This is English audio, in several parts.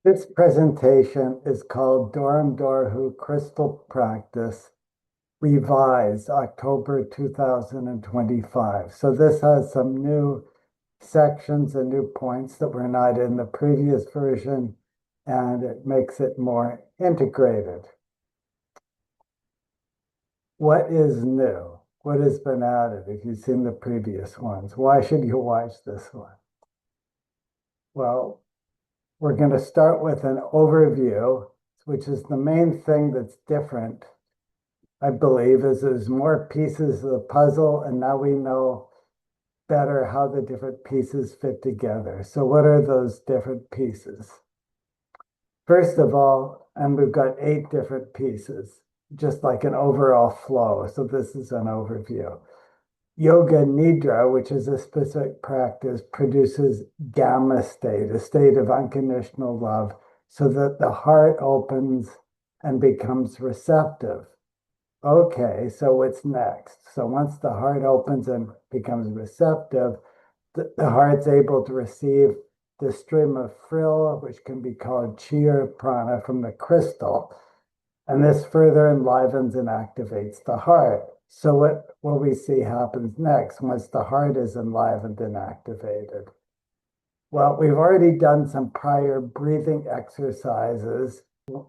This presentation is called Dorm Dorhu Crystal Practice Revised October 2025. So this has some new sections and new points that were not in the previous version, and it makes it more integrated. What is new? What has been added if you've seen the previous ones? Why should you watch this one? Well, we're going to start with an overview, which is the main thing that's different, I believe, is there's more pieces of the puzzle, and now we know better how the different pieces fit together. So what are those different pieces? First of all, and we've got 8 different pieces, just like an overall flow. So this is an overview. Yoga Nidra, which is a specific practice, produces gamma state, a state of unconditional love, so that the heart opens and becomes receptive. Okay, so what's next? So once the heart opens and becomes receptive, the heart's able to receive the stream of frill, which can be called chi or prana, from the crystal. And this further enlivens and activates the heart. So what will we see happens next once the heart is enlivened and activated? Well, we've already done some prior breathing exercises.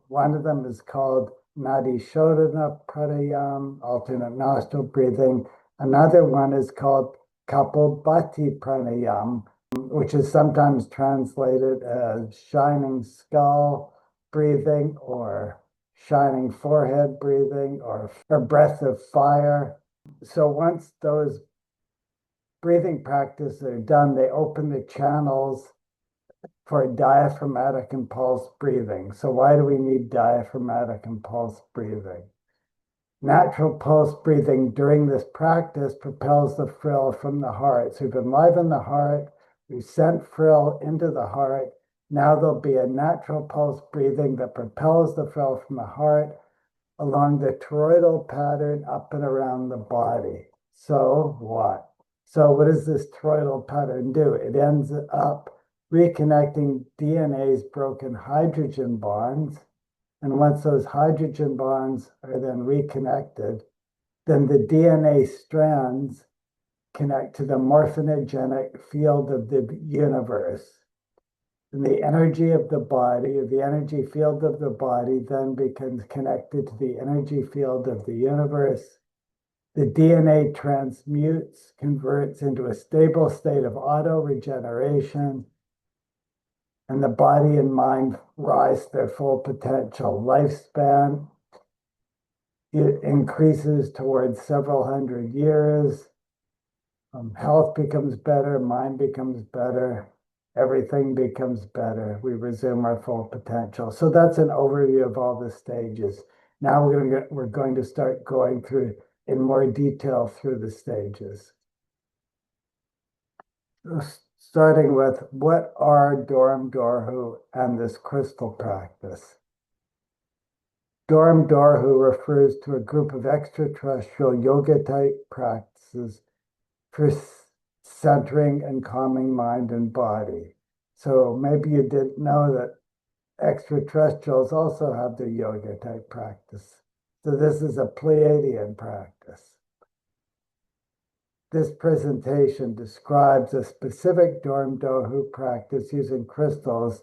One of them is called Nadi Shodhana Pranayam, alternate nostril breathing. Another one is called Kapalbhati Pranayam, which is sometimes translated as shining skull breathing or shining forehead breathing or breath of fire. So once those breathing practices are done, they open the channels for diaphragmatic and pulse breathing. So why do we need diaphragmatic and pulse breathing? Natural pulse breathing during this practice propels the frill from the heart. So we've enlivened the heart, we've sent frill into the heart. Now there'll be a natural pulse breathing that propels the frill from the heart along the toroidal pattern up and around the body. So what? So what does this toroidal pattern do? It ends up reconnecting DNA's broken hydrogen bonds. And once those hydrogen bonds are then reconnected, then the DNA strands connect to the morphinogenic field of the universe. And the energy of the body, or the energy field of the body, then becomes connected to the energy field of the universe. The DNA transmutes, converts into a stable state of auto-regeneration, and the body and mind rise to their full potential. Lifespan, it increases towards several hundred years. Health becomes better, mind becomes better, everything becomes better. We resume our full potential. So that's an overview of all the stages. Now we're going to start going through in more detail through the stages. Starting with what are Dorm Dorhu and this crystal practice? Dorm Dorhu refers to a group of extraterrestrial yoga type practices for centering and calming mind and body. So maybe you didn't know that extraterrestrials also have their yoga type practice. So this is a Pleiadian practice. This presentation describes a specific Dorm Dorhu practice using crystals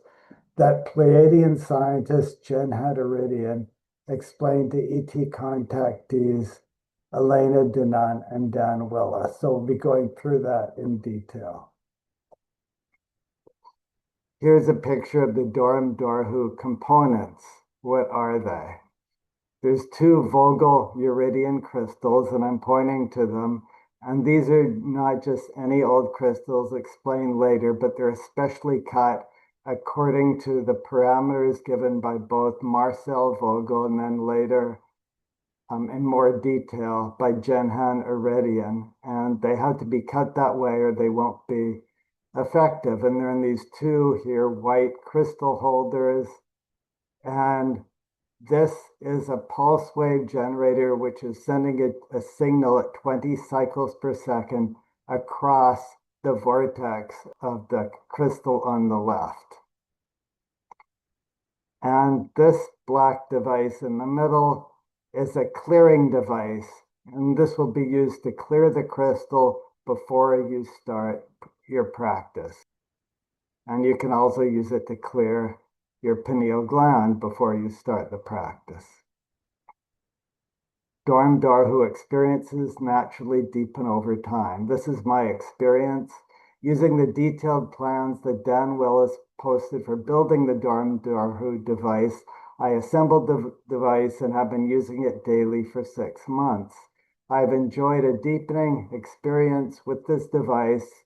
that Pleiadian scientist Jen Han Eredyon explained to ET contactees Elena Denon and Dan Willa. So we'll be going through that in detail. Here's a picture of the Dorm Dorhu components. What are they? There's 2 Vogel Uridian crystals, and I'm pointing to them. And these are not just any old crystals, explained later, but they're especially cut according to the parameters given by both Marcel Vogel and then later in more detail by Jen Han Eredyon. And they have to be cut that way or they won't be effective. And they're in these 2 here white crystal holders. And this is a pulse wave generator, which is sending a signal at 20 cycles per second across the vortex of the crystal on the left. And this black device in the middle is a clearing device. And this will be used to clear the crystal before you start your practice. And you can also use it to clear your pineal gland before you start the practice. Dorm Dorhu experiences naturally deepen over time. This is my experience. Using the detailed plans that Dan Willis posted for building the Dorm Dorhu device, I assembled the device and have been using it daily for 6 months. I've enjoyed a deepening experience with this device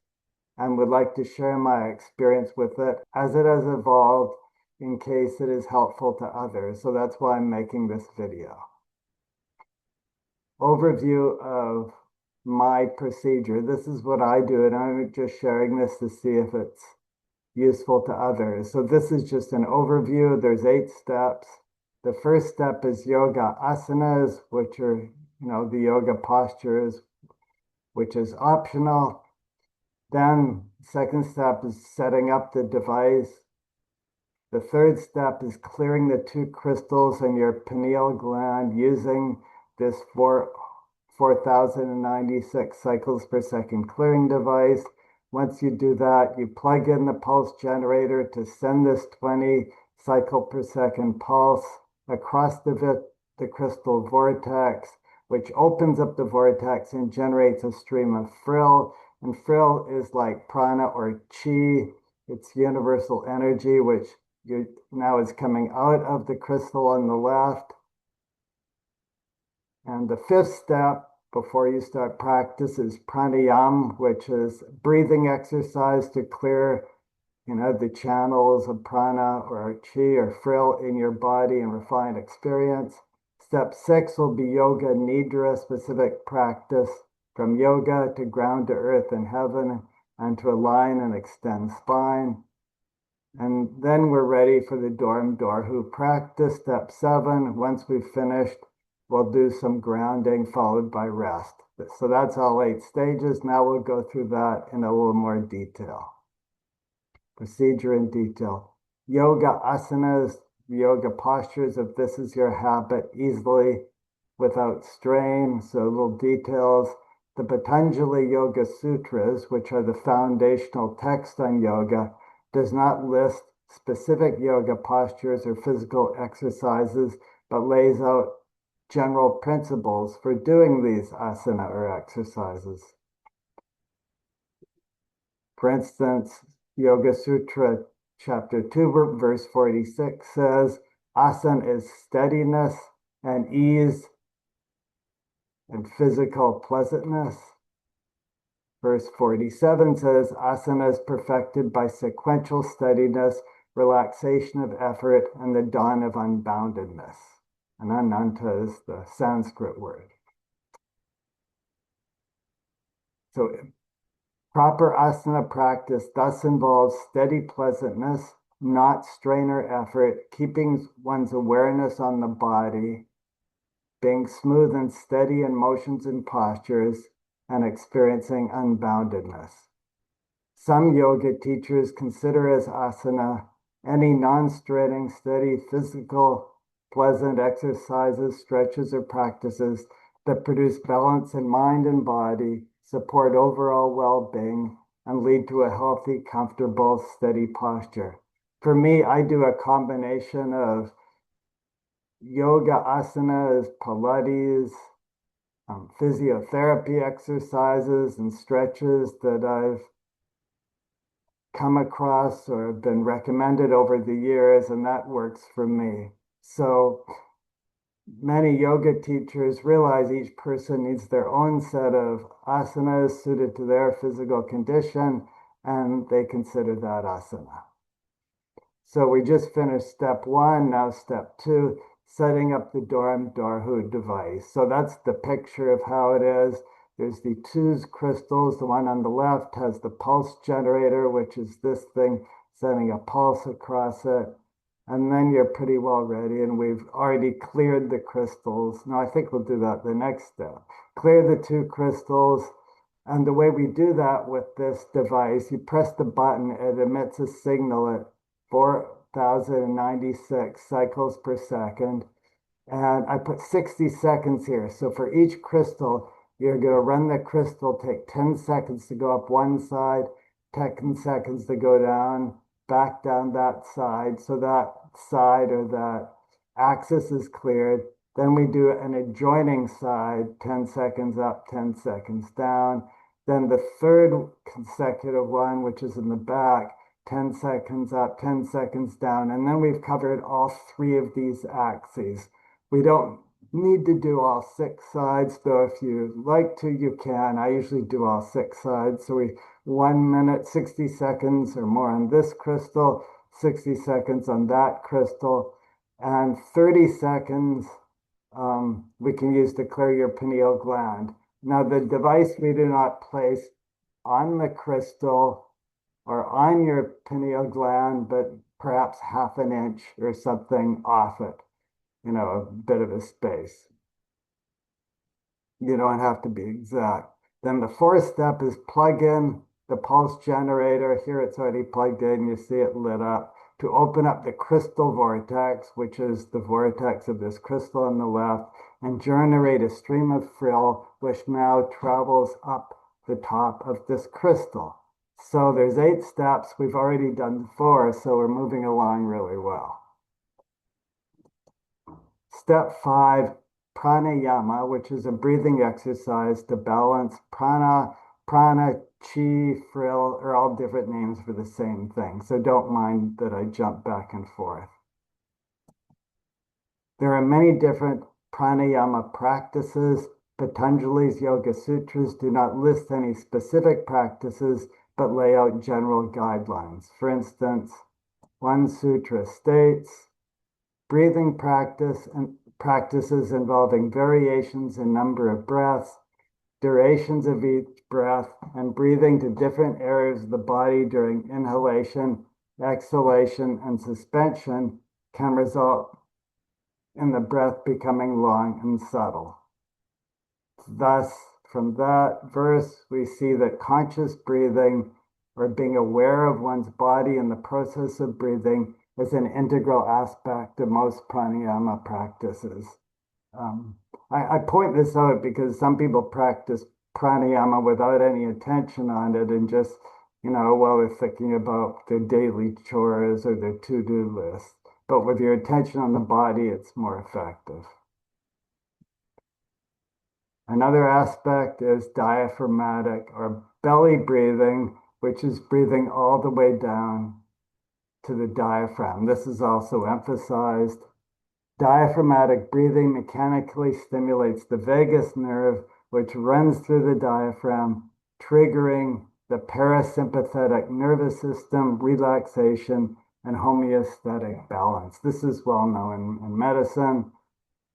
and would like to share my experience with it as it has evolved in case it is helpful to others. So that's why I'm making this video. Overview of my procedure. This is what I do, and I'm just sharing this to see if it's useful to others. So this is just an overview. There's 8 steps. The first step is yoga asanas, which are, the yoga postures, which is optional. Then second step is setting up the device. The third step is clearing the 2 crystals in your pineal gland using this 4,096 cycles per second clearing device. Once you do that, you plug in the pulse generator to send this 20 cycle per second pulse across the crystal vortex, which opens up the vortex and generates a stream of frill. And frill is like prana or chi. It's universal energy, which now is coming out of the crystal on the left. And the 5th step before you start practice is pranayama, which is breathing exercise to clear, the channels of prana or chi or frill in your body and refine experience. Step 6 will be yoga nidra specific practice from yoga to ground to earth and heaven and to align and extend spine. And then we're ready for the Dorm Dorhu practice. Step 7, once we've finished, we'll do some grounding followed by rest. So that's all 8 stages. Now we'll go through that in a little more detail. Procedure in detail. Yoga asanas, yoga postures, if this is your habit, easily without strain. So little details. The Patanjali Yoga Sutras, which are the foundational text on yoga, does not list specific yoga postures or physical exercises, but lays out general principles for doing these asana or exercises. For instance, Yoga Sutra chapter 2, verse 46 says, asana is steadiness and ease and physical pleasantness. Verse 47 says, asana is perfected by sequential steadiness, relaxation of effort, and the dawn of unboundedness. And ananta is the Sanskrit word. So proper asana practice thus involves steady pleasantness, not strain or effort, keeping one's awareness on the body, being smooth and steady in motions and postures, and experiencing unboundedness. Some yoga teachers consider as asana any non-straining, steady, physical, pleasant exercises, stretches, or practices that produce balance in mind and body, support overall well-being, and lead to a healthy, comfortable, steady posture. For me, I do a combination of yoga asanas, Pilates, physiotherapy exercises and stretches that I've come across or have been recommended over the years, and that works for me. So many yoga teachers realize each person needs their own set of asanas suited to their physical condition, and they consider that asana. So we just finished step 1, now step 2, setting up the Dorm Dorhu device. So that's the picture of how it is. There's the 2 crystals. The one on the left has the pulse generator, which is this thing sending a pulse across it. And then you're pretty well ready, and we've already cleared the crystals. Now I think we'll do that the next step. Clear the 2 crystals. And the way we do that with this device, you press the button, it emits a signal at 1,096 cycles per second. And I put 60 seconds here. So for each crystal, you're going to run the crystal, take 10 seconds to go up one side, 10 seconds to go down, back down that side. So that side or that axis is cleared. Then we do an adjoining side, 10 seconds up, 10 seconds down. Then the third consecutive one, which is in the back, 10 seconds up, 10 seconds down. And then we've covered all three of these axes. We don't need to do all six sides, though if you like to, you can. I usually do all six sides. So 1 minute, 60 seconds or more on this crystal, 60 seconds on that crystal, and 30 seconds we can use to clear your pineal gland. Now, the device we do not place on the crystal or on your pineal gland, but perhaps half an inch or something off it, a bit of a space. You don't have to be exact. Then the fourth step is plug in the pulse generator. Here it's already plugged in. You see it lit up to open up the crystal vortex, which is the vortex of this crystal on the left, and generate a stream of frill, which now travels up the top of this crystal. So there's 8 steps. We've already done 4, so we're moving along really well. Step 5, pranayama, which is a breathing exercise to balance prana, chi, frill are all different names for the same thing. So don't mind that I jump back and forth. There are many different pranayama practices. Patanjali's Yoga Sutras do not list any specific practices, but lay out general guidelines. For instance, one sutra states, breathing practices involving variations in number of breaths, durations of each breath, and breathing to different areas of the body during inhalation, exhalation, and suspension can result in the breath becoming long and subtle. Thus, from that verse, we see that conscious breathing, or being aware of one's body in the process of breathing, is an integral aspect of most pranayama practices. I point this out because some people practice pranayama without any attention on it and just, while they're thinking about their daily chores or their to-do list. But with your attention on the body, it's more effective. Another aspect is diaphragmatic or belly breathing, which is breathing all the way down to the diaphragm. This is also emphasized. Diaphragmatic breathing mechanically stimulates the vagus nerve, which runs through the diaphragm, triggering the parasympathetic nervous system relaxation and homeostatic balance. This is well known in medicine.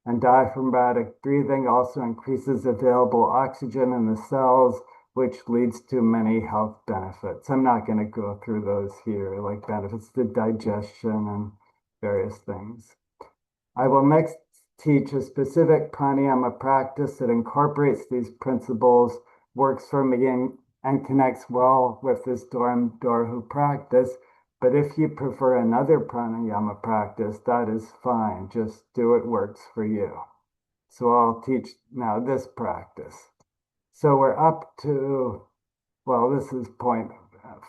And diaphragmatic breathing also increases available oxygen in the cells, which leads to many health benefits. I'm not going to go through those here, like benefits to digestion and various things. I will next teach a specific pranayama practice that incorporates these principles, works for me, and connects well with this Dorm Dorhu practice. But if you prefer another pranayama practice, that is fine. Just do what works for you. So I'll teach now this practice. So we're up to, well, this is point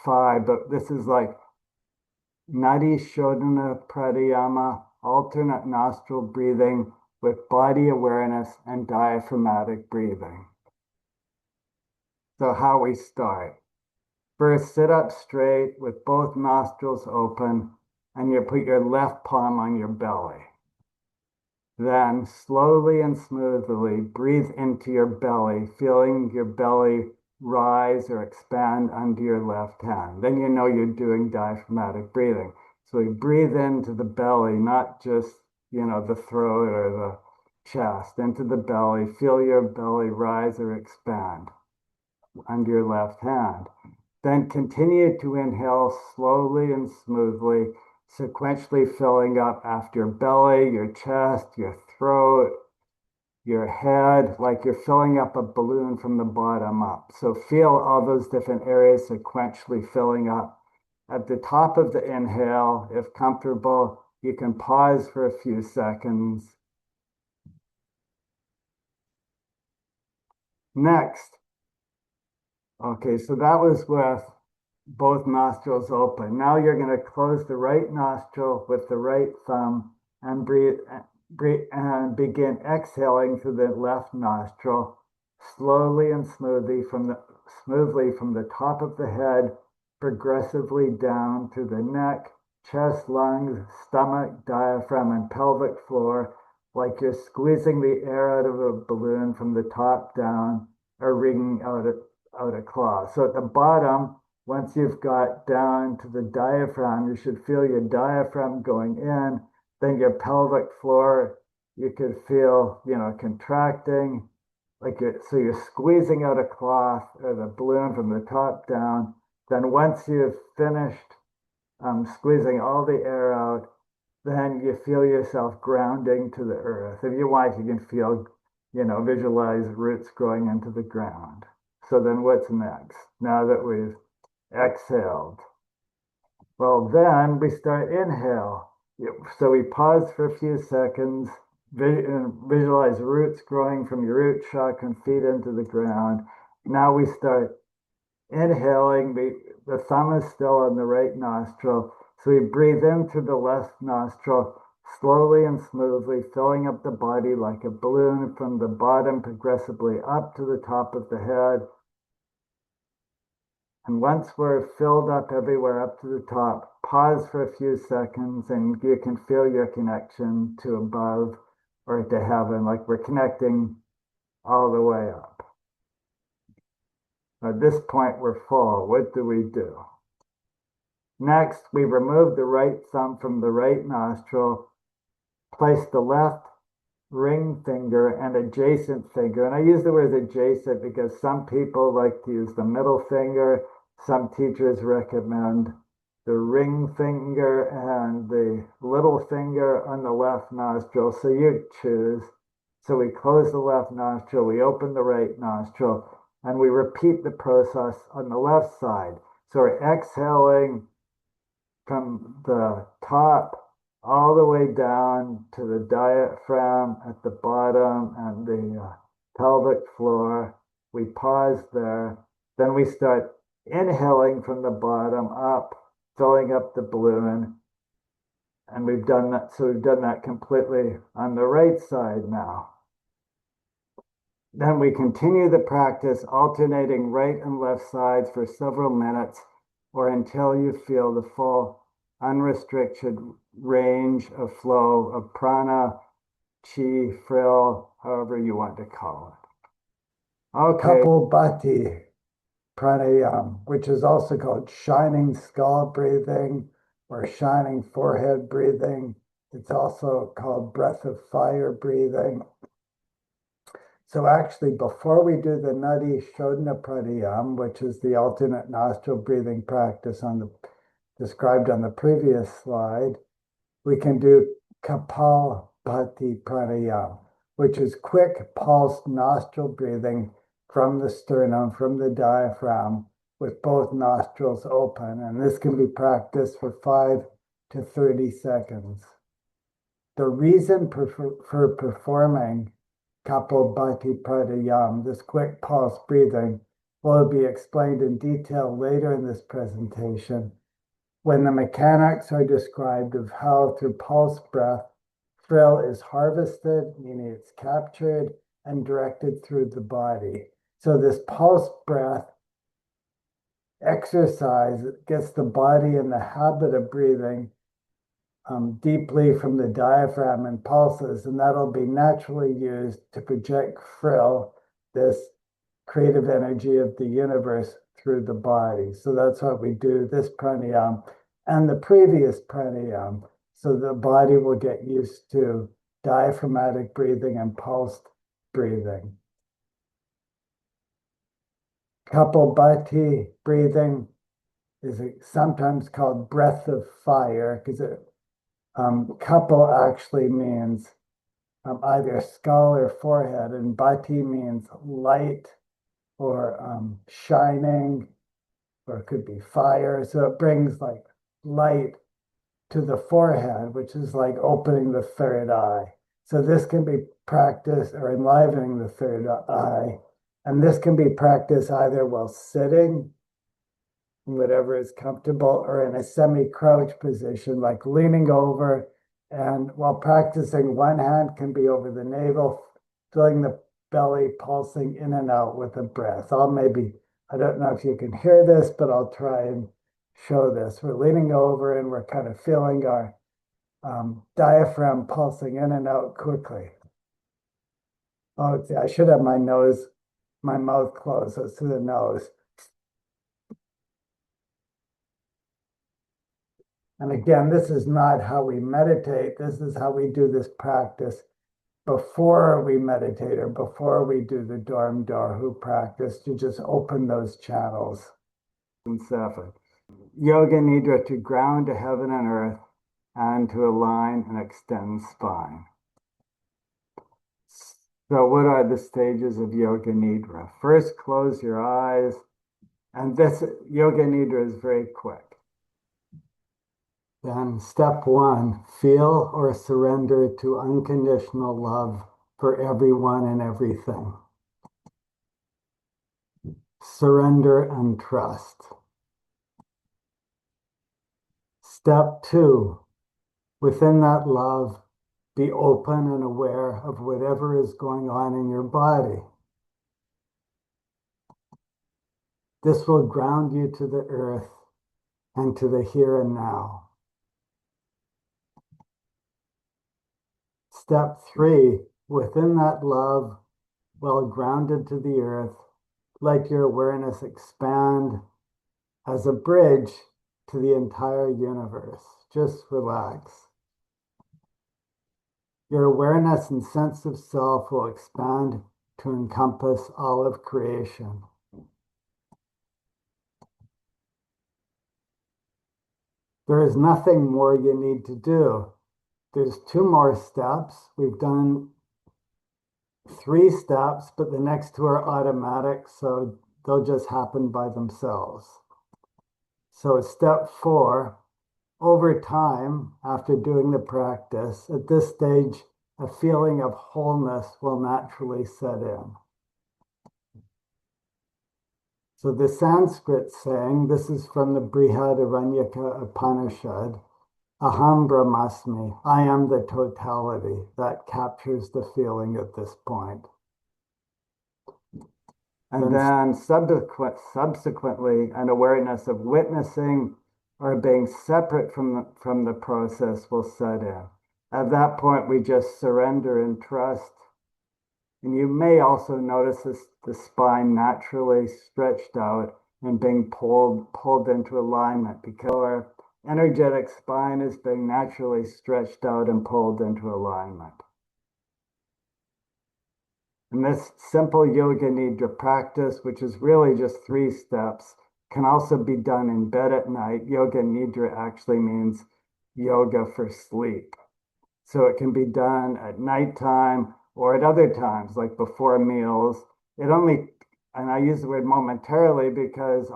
5, but this is like Nadi Shodhana Pranayama, alternate nostril breathing with body awareness and diaphragmatic breathing. So how we start. First, sit up straight with both nostrils open, and you put your left palm on your belly. Then, slowly and smoothly, breathe into your belly, feeling your belly rise or expand under your left hand. Then you know you're doing diaphragmatic breathing. So you breathe into the belly, not just, the throat or the chest, into the belly. Feel your belly rise or expand under your left hand. Then continue to inhale slowly and smoothly, sequentially filling up after your belly, your chest, your throat, your head, like you're filling up a balloon from the bottom up. So feel all those different areas sequentially filling up at the top of the inhale, if comfortable, you can pause for a few seconds. Next, okay, so that was with both nostrils open. Now you're going to close the right nostril with the right thumb and breathe and begin exhaling through the left nostril slowly and smoothly from the top of the head, progressively down through the neck, chest, lungs, stomach, diaphragm, and pelvic floor, like you're squeezing the air out of a balloon from the top down or wringing out a claw. So at the bottom, once you've got down to the diaphragm, you should feel your diaphragm going in, then your pelvic floor, you could feel, contracting, so you're squeezing out a cloth or the balloon from the top down. Then once you've finished squeezing all the air out, then you feel yourself grounding to the earth. If you want, you can feel, visualize roots growing into the ground. So then what's next? Now that we've exhaled, well, then we start inhale. So we pause for a few seconds, visualize roots growing from your root chakra and feet into the ground. Now we start inhaling. The thumb is still on the right nostril. So we breathe in through the left nostril, slowly and smoothly, filling up the body like a balloon from the bottom progressively up to the top of the head. And once we're filled up everywhere up to the top, pause for a few seconds and you can feel your connection to above or to heaven, like we're connecting all the way up. At this point, we're full. What do we do? Next, we remove the right thumb from the right nostril, place the left ring finger and adjacent finger. And I use the word adjacent because some people like to use the middle finger. Some teachers recommend the ring finger and the little finger on the left nostril. So you choose. So we close the left nostril, we open the right nostril, and we repeat the process on the left side. So we're exhaling from the top all the way down to the diaphragm at the bottom and the pelvic floor. We pause there. Then we start inhaling from the bottom up, filling up the balloon. And we've done that. So we've done that completely on the right side now. Then we continue the practice, alternating right and left sides for several minutes or until you feel the full unrestricted range of flow of prana, chi, frill, however you want to call it. Okay. Kapalbhati pranayama, which is also called shining skull breathing or shining forehead breathing. It's also called breath of fire breathing. So actually, before we do the Nadi Shodhana pranayama, which is the alternate nostril breathing practice described on the previous slide, we can do Kapalbhati pranayama, which is quick pulsed nostril breathing from the sternum, from the diaphragm, with both nostrils open. And this can be practiced for 5 to 30 seconds. The reason for performing Kapalbhati pranayama, this quick pulse breathing, will be explained in detail later in this presentation when the mechanics are described of how through pulse breath, frill is harvested, meaning it's captured and directed through the body. So this pulse breath exercise gets the body in the habit of breathing deeply from the diaphragm and pulses, and that'll be naturally used to project frill, this creative energy of the universe, through the body. So that's what we do, this pranayama and the previous pranayama, so the body will get used to diaphragmatic breathing and pulsed breathing. Kapalbhati breathing is sometimes called breath of fire because Kapal actually means either skull or forehead, and bhati means light or shining. or it could be fire. So it brings like light to the forehead, which is like opening the third eye. So this can be practiced or enlivening the third eye. And this can be practiced either while sitting, whatever is comfortable, or in a semi-crouch position, like leaning over. And while practicing, one hand can be over the navel, filling the belly, pulsing in and out with the breath. I don't know if you can hear this, but I'll try and show this. We're leaning over and we're kind of feeling our diaphragm pulsing in and out quickly. Oh, I should have my mouth closed, so it's through the nose. And again, this is not how we meditate. This is how we do this practice before we meditate or before we do the Dorm Dorhu practice, to just open those channels. And seven. Yoga Nidra, to ground to heaven and earth and to align and extend spine. So what are the stages of Yoga Nidra? First, close your eyes. And this Yoga Nidra is very quick. Then step one, feel or surrender to unconditional love for everyone and everything. Surrender and trust. Step two, within that love, be open and aware of whatever is going on in your body. This will ground you to the earth and to the here and now. Step three, within that love, well grounded to the earth, let your awareness expand as a bridge to the entire universe. Just relax. Your awareness and sense of self will expand to encompass all of creation. There is nothing more you need to do. There's two more steps. We've done 3 steps, but the next 2 are automatic, so they'll just happen by themselves. So step 4, over time, after doing the practice, at this stage, a feeling of wholeness will naturally set in. So the Sanskrit saying, this is from the Brihadaranyaka Upanishad, Aham Brahmasmi, I am the totality. That captures the feeling at this point. And then subsequently, an awareness of witnessing or being separate from the process will set in. At that point, we just surrender and trust. And you may also notice the spine naturally stretched out and being pulled into alignment, because our energetic spine is being naturally stretched out and pulled into alignment. And this simple Yoga Nidra practice, which is really just 3 steps, can also be done in bed at night. Yoga Nidra actually means yoga for sleep. So it can be done at nighttime or at other times, like before meals. And I use the word momentarily because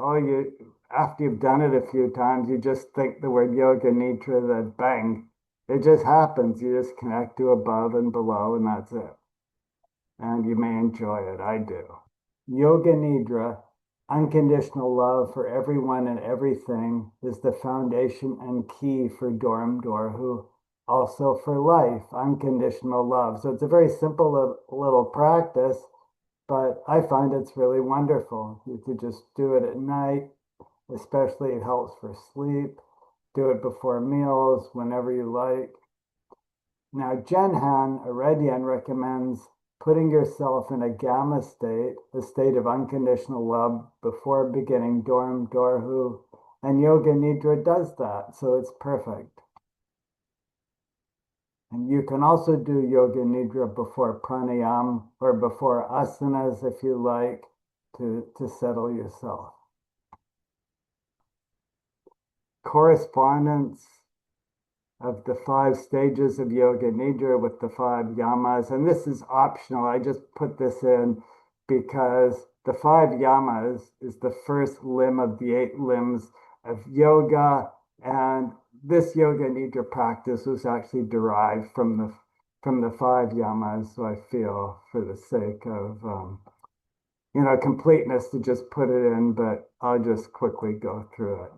after you've done it a few times, you just think the word Yoga Nidra, then bang, it just happens. You just connect to above and below, and that's it. And you may enjoy it. I do. Yoga Nidra, unconditional love for everyone and everything, is the foundation and key for Dorm Dorhu, also for life, unconditional love. So it's a very simple little practice, but I find it's really wonderful. You could just do it at night, especially it helps for sleep. Do it before meals, whenever you like. Now, Jen Han Eredyon recommends putting yourself in a gamma state, a state of unconditional love, before beginning Dorm Dorhu, and Yoga Nidra does that, so it's perfect. And you can also do Yoga Nidra before pranayam or before asanas if you like, to settle yourself. Correspondence of the 5 stages of Yoga Nidra with the 5 yamas. And this is optional. I just put this in because the five yamas is the first limb of the 8 limbs of yoga. And this yoga nidra practice was actually derived from the five yamas. So I feel for the sake of completeness to just put it in, but I'll just quickly go through it.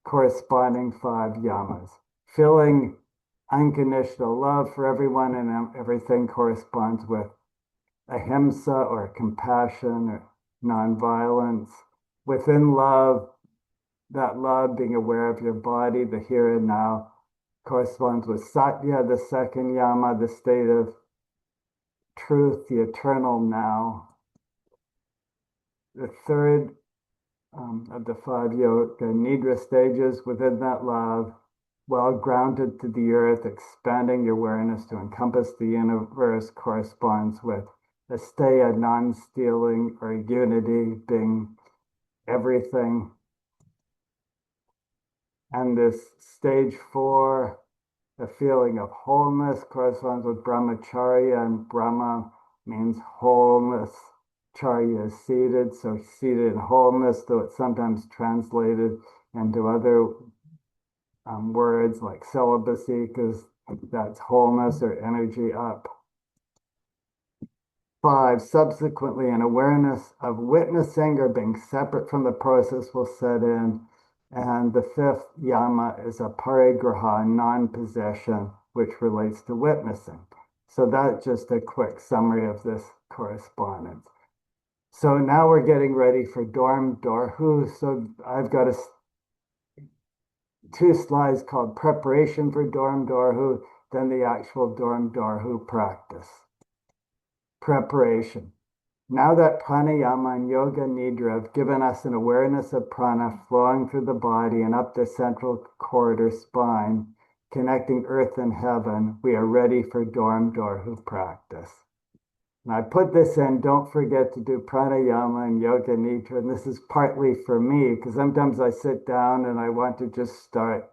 Corresponding five yamas. Feeling unconditional love for everyone and everything corresponds with ahimsa or compassion or nonviolence. Within love, that love being aware of your body, the here and now, corresponds with satya, the second yama, the state of truth, the eternal now. The third of the five yoga nidra stages within that love, well grounded to the earth, expanding your awareness to encompass the universe, corresponds with asteya, non-stealing, or unity, being everything. And this stage 4, the feeling of wholeness, corresponds with brahmacharya, and Brahma means wholeness. Charya is seated, so seated in wholeness, though it's sometimes translated into other words like celibacy, because that's wholeness or energy up. 5, subsequently, an awareness of witnessing or being separate from the process will set in. And the 5th yama is a parigraha, non-possession, which relates to witnessing. So that's just a quick summary of this correspondence. So now we're getting ready for Dorm Dorhu. So I've got 2 slides called preparation for Dorm Dorhu, then the actual Dorm Dorhu practice. Preparation. Now that pranayama and yoga nidra have given us an awareness of prana flowing through the body and up the central cord or spine, connecting earth and heaven, we are ready for Dorm Dorhu practice. And I put this in, don't forget to do pranayama and yoga nidra. And this is partly for me, because sometimes I sit down and I want to just start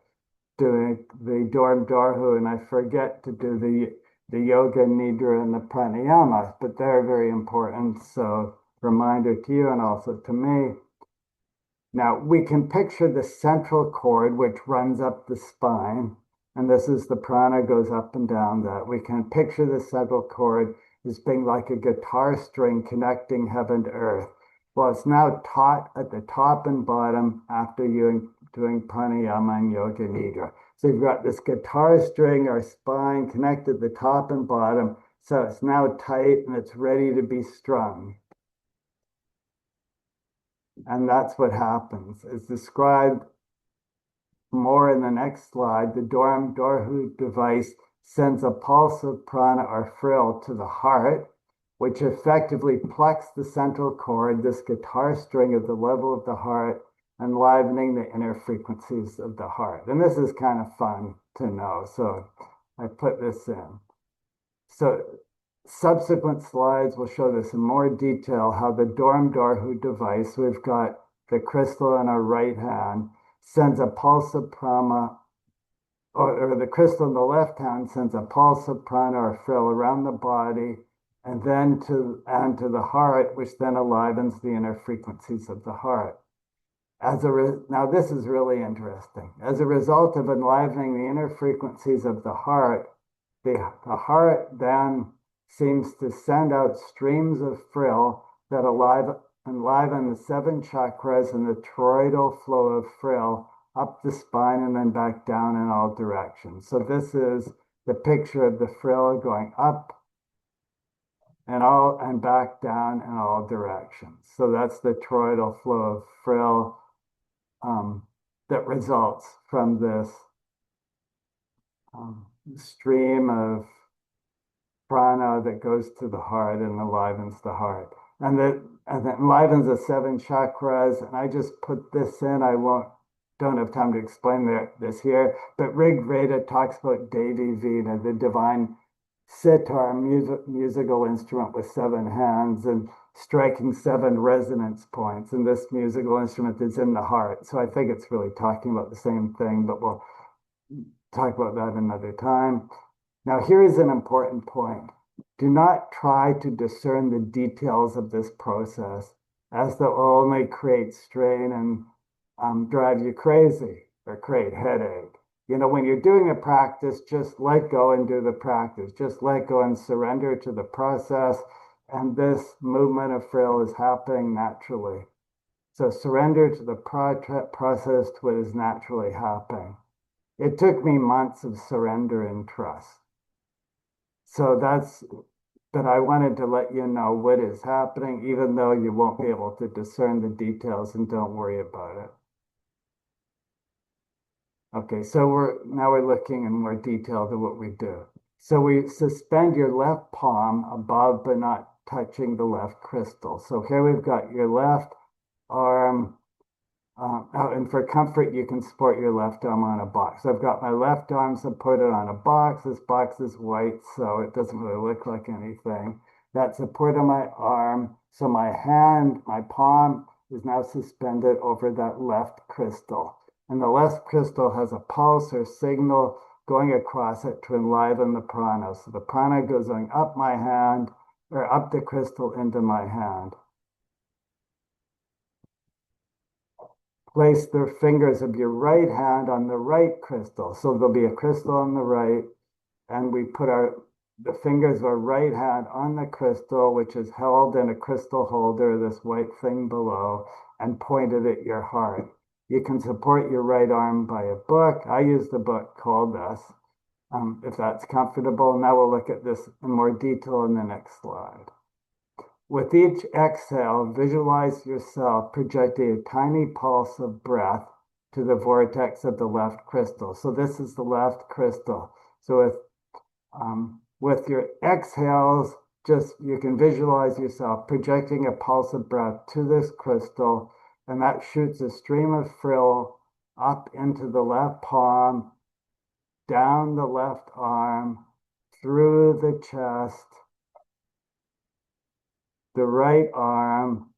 doing the Dorm Dorhu and I forget to do the yoga nidra and the pranayama, but they're very important. So reminder to you and also to me. Now we can picture the central cord, which runs up the spine. And this is the prana goes up and down that. We can picture the central cord as being like a guitar string connecting heaven to earth. Well, it's now taut at the top and bottom after you doing pranayama and yoga nidra. So you've got this guitar string or spine connected the top and bottom. So it's now tight and it's ready to be strung. And that's what happens. It's described more in the next slide. The Dorm Dorhu device sends a pulse of prana or frill to the heart, which effectively plucks the central cord, this guitar string, at the level of the heart, enlivening the inner frequencies of the heart. And this is kind of fun to know, so I put this in. So subsequent slides will show this in more detail, how the Dorm Dorhu device, we've got the crystal in our right hand, sends a pulse of prana, or the crystal in the left hand sends a pulse of prana or frill around the body, and then to the heart, which then enlivens the inner frequencies of the heart. Now this is really interesting. As a result of enlivening the inner frequencies of the heart heart then seems to send out streams of frill that enliven the 7 chakras and the toroidal flow of frill up the spine and then back down in all directions. So this is the picture of the frill going up and back down in all directions. So that's the toroidal flow of frill that results from this stream of prana that goes to the heart and enlivens the heart. And that enlivens the 7 chakras. And I just put this in. Don't have time to explain this here, but Rig Veda talks about Devi Veena, the divine sitar, musical instrument with 7 hands and striking 7 resonance points. And this musical instrument is in the heart. So I think it's really talking about the same thing, but we'll talk about that another time. Now, here is an important point. Do not try to discern the details of this process, as that will only create strain and drive you crazy or create headache. When you're doing a practice, just let go and do the practice. Just let go and surrender to the process. And this movement of frill is happening naturally. So surrender to the process to what is naturally happening. It took me months of surrender and trust. But I wanted to let you know what is happening, even though you won't be able to discern the details, and don't worry about it. Okay, so we're looking in more detail to what we do. So we suspend your left palm above but not touching the left crystal. So here we've got your left arm. And for comfort, you can support your left arm on a box. So I've got my left arm supported on a box. This box is white, so it doesn't really look like anything. That's support on my arm. So my hand, my palm, is now suspended over that left crystal. And the left crystal has a pulse or signal going across it to enliven the prana. So the prana goes going up my hand, or up the crystal into my hand. Place the fingers of your right hand on the right crystal. So there'll be a crystal on the right, and we put the fingers of our right hand on the crystal, which is held in a crystal holder, this white thing below, and pointed at your heart. You can support your right arm by a book. I use the book called this, if that's comfortable. Now we'll look at this in more detail in the next slide. With each exhale, visualize yourself projecting a tiny pulse of breath to the vortex of the left crystal. So this is the left crystal. So with your exhales, you can visualize yourself projecting a pulse of breath to this crystal, and that shoots a stream of frill up into the left palm, down the left arm, through the chest, the right arm,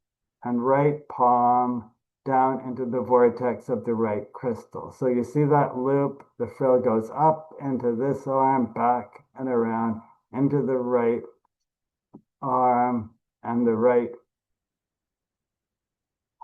and right palm down into the vortex of the right crystal. So you see that loop, the frill goes up into this arm, back and around, into the right arm and the right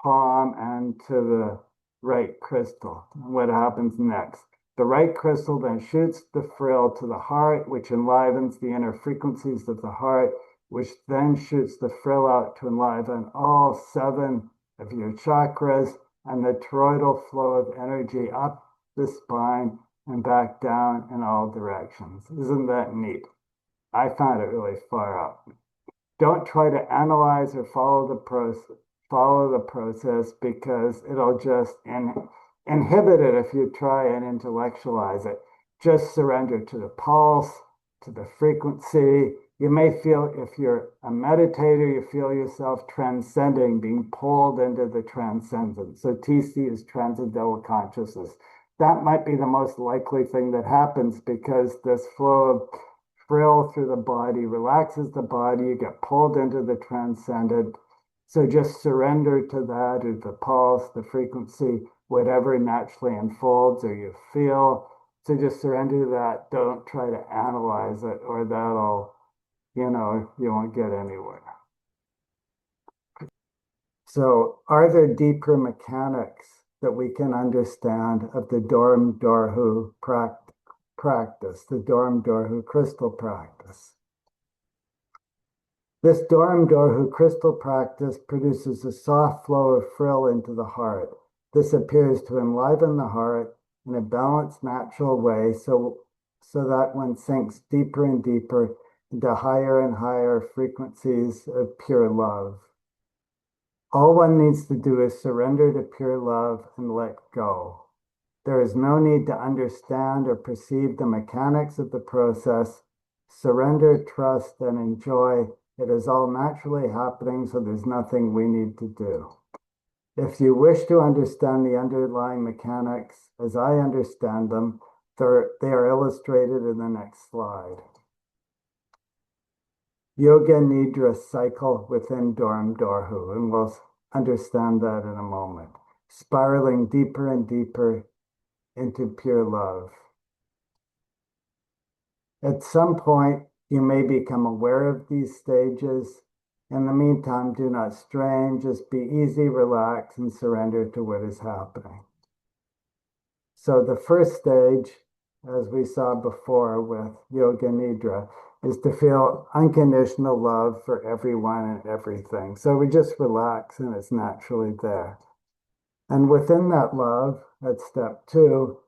palm and to the right crystal. And what happens next? The right crystal then shoots the frill to the heart, which enlivens the inner frequencies of the heart, which then shoots the frill out to enliven all 7 of your chakras and the toroidal flow of energy up the spine and back down in all directions. Isn't that neat? I found it really far up. Don't try to analyze or follow the process because it'll just inhibit it if you try and intellectualize it. Just surrender to the pulse, to the frequency. You may feel, if you're a meditator, you feel yourself transcending, being pulled into the transcendence. So TC is transcendental consciousness. That might be the most likely thing that happens because this flow of frill through the body relaxes the body. You get pulled into the transcendent. So just surrender to that, or the pulse, the frequency, whatever naturally unfolds or you feel. So just surrender to that. Don't try to analyze it, or that'll, you won't get anywhere. So are there deeper mechanics that we can understand of the Dorm Dorhu practice, the Dorm Dorhu crystal practice? This Dorm Dorhu crystal practice produces a soft flow of frill into the heart. This appears to enliven the heart in a balanced, natural way, so that one sinks deeper and deeper into higher and higher frequencies of pure love. All one needs to do is surrender to pure love and let go. There is no need to understand or perceive the mechanics of the process. Surrender, trust, and enjoy. It is all naturally happening, so there's nothing we need to do. If you wish to understand the underlying mechanics as I understand them, they are illustrated in the next slide. Yoga Nidra cycle within Dorm Dorhu, and we'll understand that in a moment. Spiraling deeper and deeper into pure love. At some point, you may become aware of these stages, In the meantime, do not strain, just be easy, relax, and surrender to what is happening. So the first stage, as we saw before with Yoga Nidra, is to feel unconditional love for everyone and everything. So we just relax and it's naturally there. And within that love, at step 2,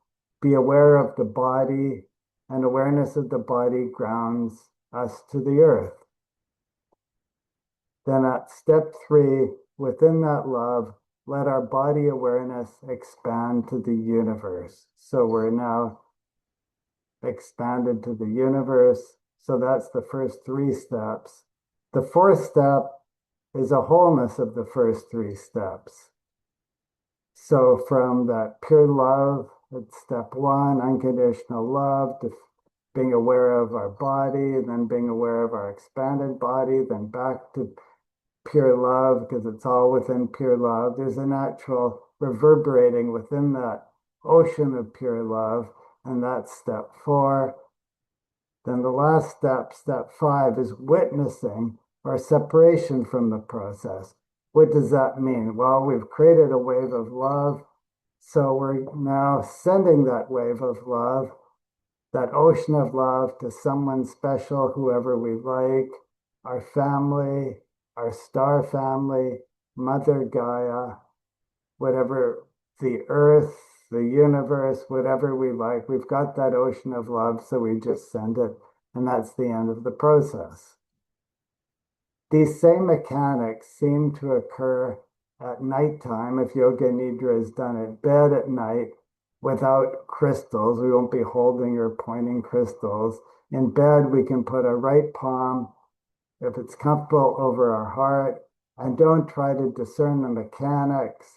be aware of the body, and awareness of the body grounds us to the earth. Then at step 3, within that love, let our body awareness expand to the universe. So we're now expanded to the universe. So that's the first 3 steps. The 4th step is a wholeness of the first 3 steps. So from that pure love at step 1, unconditional love, to being aware of our body, and then being aware of our expanded body, then back to pure love, because it's all within pure love. There's a natural reverberating within that ocean of pure love, and that's step 4. Then the last step, step 5, is witnessing our separation from the process. What does that mean? Well, we've created a wave of love, so we're now sending that wave of love, that ocean of love, to someone special, whoever we like, our family, our star family, Mother Gaia, whatever, the earth, the universe, whatever we like. We've got that ocean of love, so we just send it, and that's the end of the process. These same mechanics seem to occur at nighttime if Yoga Nidra is done at bed at night without crystals. We won't be holding or pointing crystals. In bed, we can put a right palm, if it's comfortable, over our heart, and don't try to discern the mechanics.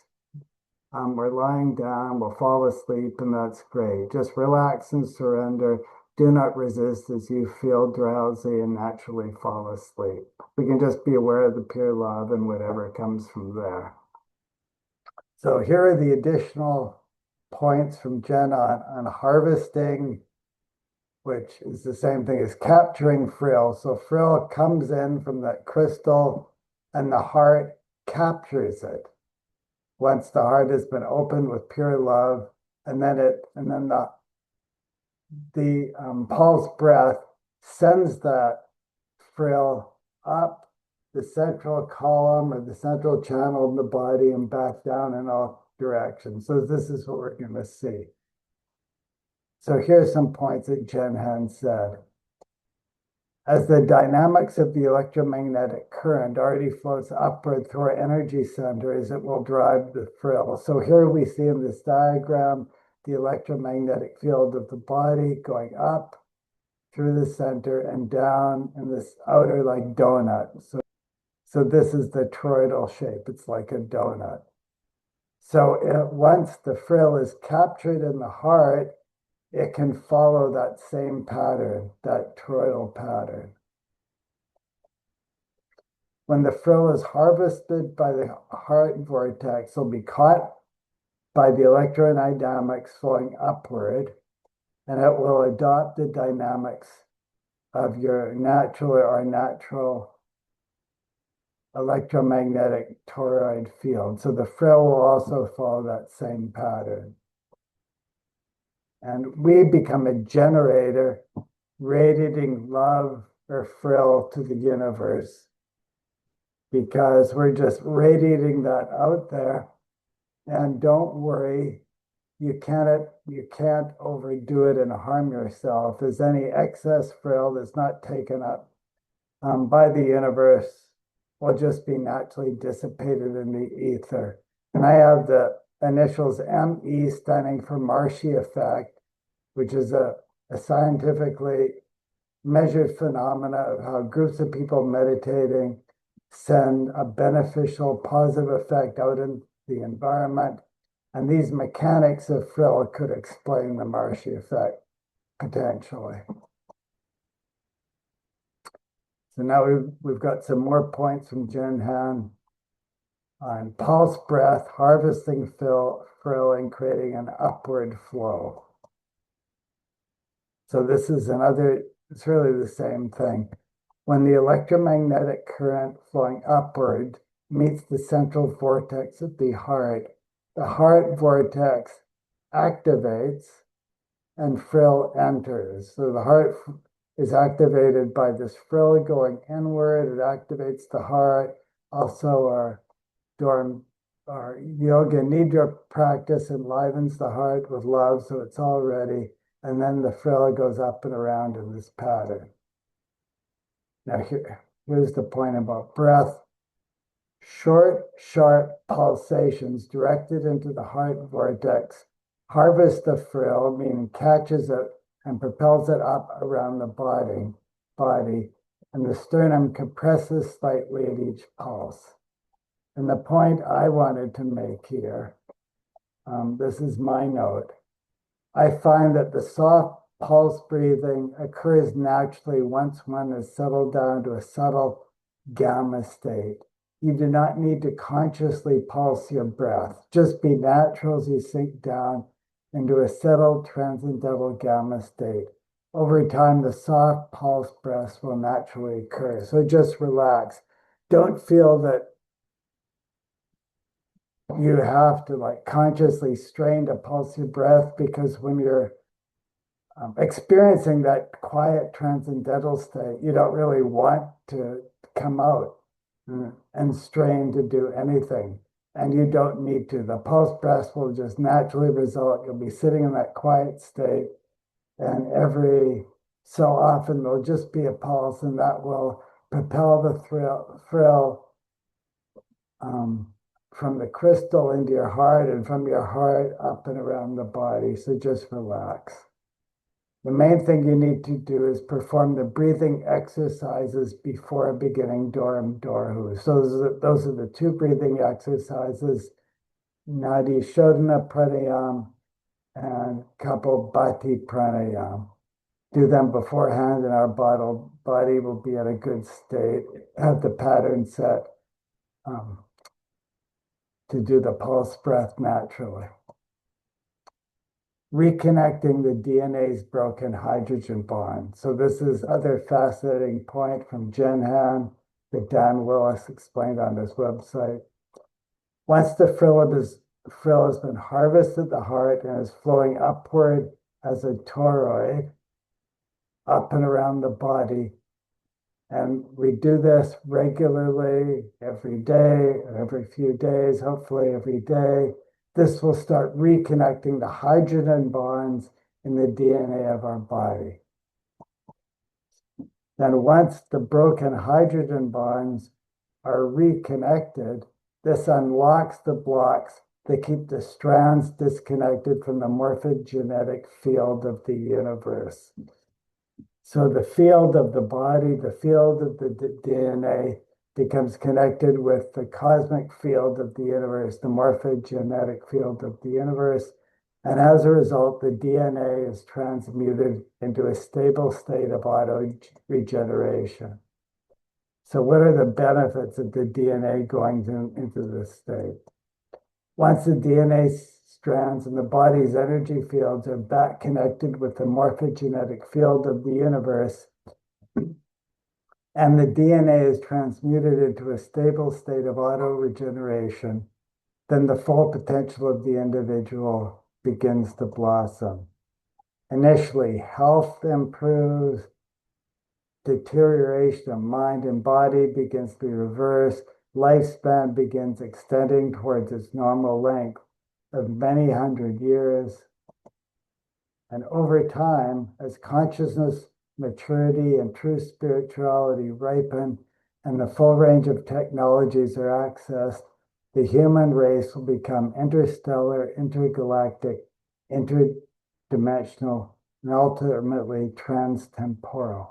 We're lying down, we'll fall asleep, and that's great. Just relax and surrender. Do not resist as you feel drowsy and naturally fall asleep. We can just be aware of the pure love and whatever comes from there. So here are the additional points from Jen on harvesting, which is the same thing as capturing frill. So frill comes in from that crystal and the heart captures it. Once the heart has been opened with pure love, and then the pulse breath sends that frill up the central column or the central channel of the body and back down in all directions. So this is what we're going to see. So here's some points that Jen Han said. As the dynamics of the electromagnetic current already flows upward through our energy centers, it will drive the frill. So here we see in this diagram the electromagnetic field of the body going up through the center and down in this outer like donut. So this is the toroidal shape. It's like a donut. So once the frill is captured in the heart, it can follow that same pattern, that toroidal pattern. When the frill is harvested by the heart vortex, it'll be caught by the electrodynamics flowing upward, and it will adopt the dynamics of your natural electromagnetic toroid field. So the frill will also follow that same pattern. And we become a generator radiating love or frill to the universe, because we're just radiating that out there. And don't worry, you can't overdo it and harm yourself, as any excess frill that's not taken up by the universe will just be naturally dissipated in the ether. And I have the initials ME standing for Marshy effect, which is a scientifically measured phenomena of how groups of people meditating send a beneficial, positive effect out in the environment. And these mechanics of frill could explain the Marshy effect, potentially. So now we've got some more points from Jen Han on pulse breath, harvesting frill, and creating an upward flow. So this is it's really the same thing. when the electromagnetic current flowing upward meets the central vortex of the heart vortex activates and frill enters. So the heart is activated by this frill going inward. It activates the heart. Also, our yoga nidra practice enlivens the heart with love, so it's all ready. And then the frill goes up and around in this pattern. Now here's the point about breath. Short, sharp pulsations directed into the heart vortex harvest the frill, meaning catches it and propels it up around the body, and the sternum compresses slightly at each pulse. And the point I wanted to make here, this is my note, I find that the soft pulse breathing occurs naturally once one is settled down to a subtle gamma state. You do not need to consciously pulse your breath. Just be natural as you sink down into a settled transcendental gamma state. Over time, the soft pulse breaths will naturally occur. So just relax. Don't feel that you have to like consciously strain to pulse your breath, because when you're experiencing that quiet transcendental state, you don't really want to come out and strain to do anything. And you don't need to. The pulse breaths will just naturally result. You'll be sitting in that quiet state, and every so often there'll just be a pulse, and that will propel the frill from the crystal into your heart, and from your heart up and around the body. So just relax. The main thing you need to do is perform the breathing exercises before beginning Dorm Dorhu. So those are the two breathing exercises, Nadi Shodhana Pranayam and Kapalbhati Pranayam. Do them beforehand, and our body will be at a good state. Have the pattern set to do the pulse breath naturally. Reconnecting the DNA's broken hydrogen bond. So this is other fascinating point from Jen Han that Dan Willis explained on his website. Once the frill has been harvested at the heart and is flowing upward as a toroid, up and around the body, and we do this regularly every day, or every few days, hopefully every day. This will start reconnecting the hydrogen bonds in the DNA of our body. Then once the broken hydrogen bonds are reconnected, this unlocks the blocks that keep the strands disconnected from the morphogenetic field of the universe. So the field of the body, the field of the DNA becomes connected with the cosmic field of the universe, the morphogenetic field of the universe. And as a result, the DNA is transmuted into a stable state of auto-regeneration. So what are the benefits of the DNA going into this state? Once the DNA strands in the body's energy fields are back connected with the morphogenetic field of the universe, and the DNA is transmuted into a stable state of auto-regeneration, then the full potential of the individual begins to blossom. Initially, health improves, deterioration of mind and body begins to be reversed, lifespan begins extending towards its normal length of many hundred years. And over time, as consciousness, maturity, and true spirituality ripen, and the full range of technologies are accessed, the human race will become interstellar, intergalactic, interdimensional, and ultimately transtemporal.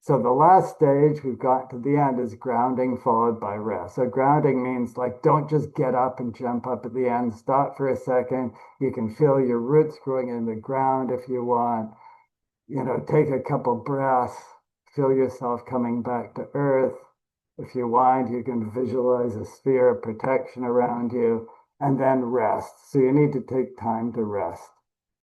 So the last stage we've got to the end is grounding followed by rest. So grounding means like, don't just get up and jump up at the end. Stop for a second. You can feel your roots growing in the ground if you want. Take a couple breaths. Feel yourself coming back to earth. If you want, you can visualize a sphere of protection around you, and then rest. So you need to take time to rest.